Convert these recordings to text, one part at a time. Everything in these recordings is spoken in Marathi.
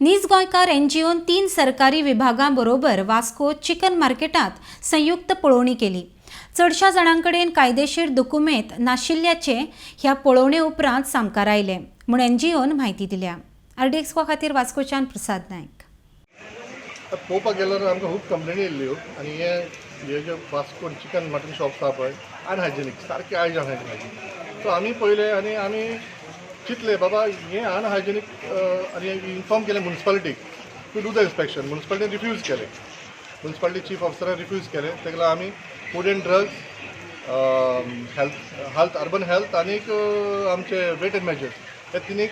नीज गोंयकार एनजीओन 3 सरकारी विभागांबरोबर वास्को चिकन मार्केटात संयुक्त पळोवणी केली। चडशा जाणांकडेन कायदेशीर दुकुमेंत नाशिल्ल्याचे ह्या पळोवणे उपरांत सामकार आयले म्हूण एनजीओन म्हायती दिल्या। RDX खातीर वास्कोच्यान प्रसाद नायक। पळोवपाक गेल्यार आमकां खूब कंप्लेनी येयल्ल्यो आनी हे जे वास्को चिकन मटन शॉप्स आसा पळय अनहायजेनीक सारके अनहायजेनीक। सो आमी पळयले आनी आमी चिंतले बाबा हे अनहायजेनीक आनी इन्फॉर्म केलें म्युनिसिपालिटीक टू डू द इन्स्पेक्शन। म्युनिसिपालिटीन रिफ्यूज केलें, म्युनिसिपालिटी चीफ ऑफिसरान रिफ्यूज केलें। तेका लागून आमी food and drugs, health urban health आनीक आमचे वेट एंड मेजर्स हे तिनीक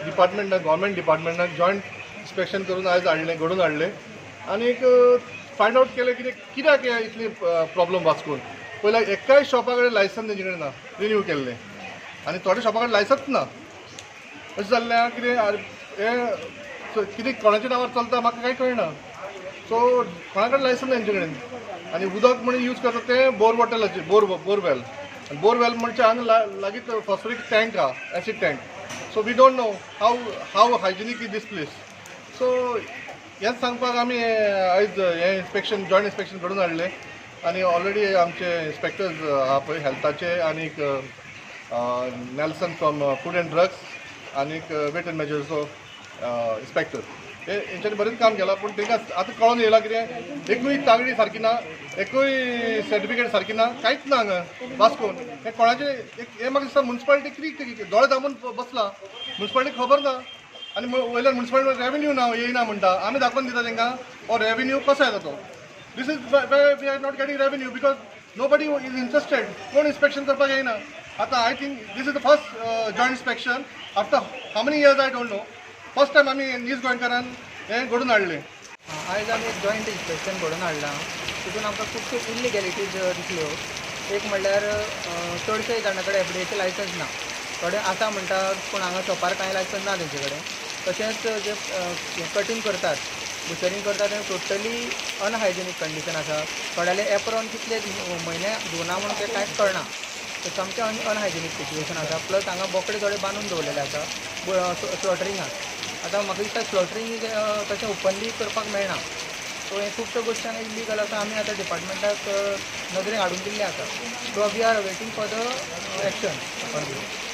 डिपार्टमेंटाक गव्हर्मेंट डिपार्टमेंटाक जॉयंट इन्स्पेक्शन करून आयज हाडलें, घडोवन हाडलें आनीक फायंड आउट केलें कित्याक हे इतली प्रॉब्लम वास्कोन। पयल्या एकाय शॉपा कडेन लायसन तेंचे कडेन ना रिन्यू केल्लें आनी थोड्या शॉपा कडेन लायसन्स ना। अशें जाल्लें कितें हे कितें कोणाच्या नांवार चलता म्हाका कांय कळना। सो कोणा कडेन लायसन ना तेंचे कडेन आनी उदक म्हणून यूज करता तें बोर वॉटराचें बोरवेल आनी बोरवेल म्हणजे हांगा लागींच फॉस्फरीक टँक आहा, acid tank. So we don't know how hygienic is this place. So हेंच सांगपाक आमी आयज हें इन्स्पेक्शन जॉयंट इन्स्पेक्शन घडोवन हाडलें आनी ऑलरेडी आमचे इन्स्पेक्टर्स आहा पळय हेल्थाचे आनीक Nelson from food and drugs आनीक वेट एंड मेजर्सचो इन्स्पेक्टर हेंच्यांनी बरेंच काम केलां। पूण तांकां आतां कळोन येयलां कितें एकूय तागडी सारकी ना, एकूय सर्टिफिकेट सारकी ना, कांयच ना हांगा वास्कोन। हें कोणाचें हें म्हाका दिसता म्युनिसिपालिटी कितें दोळे धांपून बसला, म्युनिसिपालिटीक खबर ना आनी वयल्यान म्युनिसिपालिटी रेवेन्यू ना येयना म्हणटा। आमी दाखोवन दिता तांकां हो रेवेन्यू कसो येता तो। This is we are not getting revenue because nobody is interested. कोण इन्स्पेक्शन करपाक येयना। आतां I think this is the first joint inspection after how many years I don't know. First time आमी नीज गोंयकारान हें घडोवन हाडलें। आयज आमी एक जॉयंट इन्स्पेक्शन घडोवन हाडलां। तितून आमकां खुबश्यो इल्लिगॅलिटीज दिसल्यो। एक म्हणल्यार चडशे जाणां कडेन एफडीएचे लायसन्स ना, थोडे आसा म्हणटा पूण हांगा शॉपार कांय लायसन्स ना तेंचे कडेन। तशेंच जे कटींग करतात, बुचरींग करतात तें टोटली अनहायजेनीक कंडिशन आसा। थोड्याले एप्रॉन कितले म्हयने धुवना म्हणून तें कांयच कळना। सामकें अनहायजेनीक सिच्युएशन आसा। प्लस हांगा बोकडे थोडे बांदून दवरलेले आसा स्लॉटरिंगाक। आतां म्हाका दिसता स्लॉटरिंग तशें ओपनली करपाक मेळना। सो हे खुबश्यो गोश्टी हांगा इल्लीगल आसा। आमी आतां डिपार्टमेंटाक नदरेक हाडून दिल्ले आसा। So we are waiting for the action on this.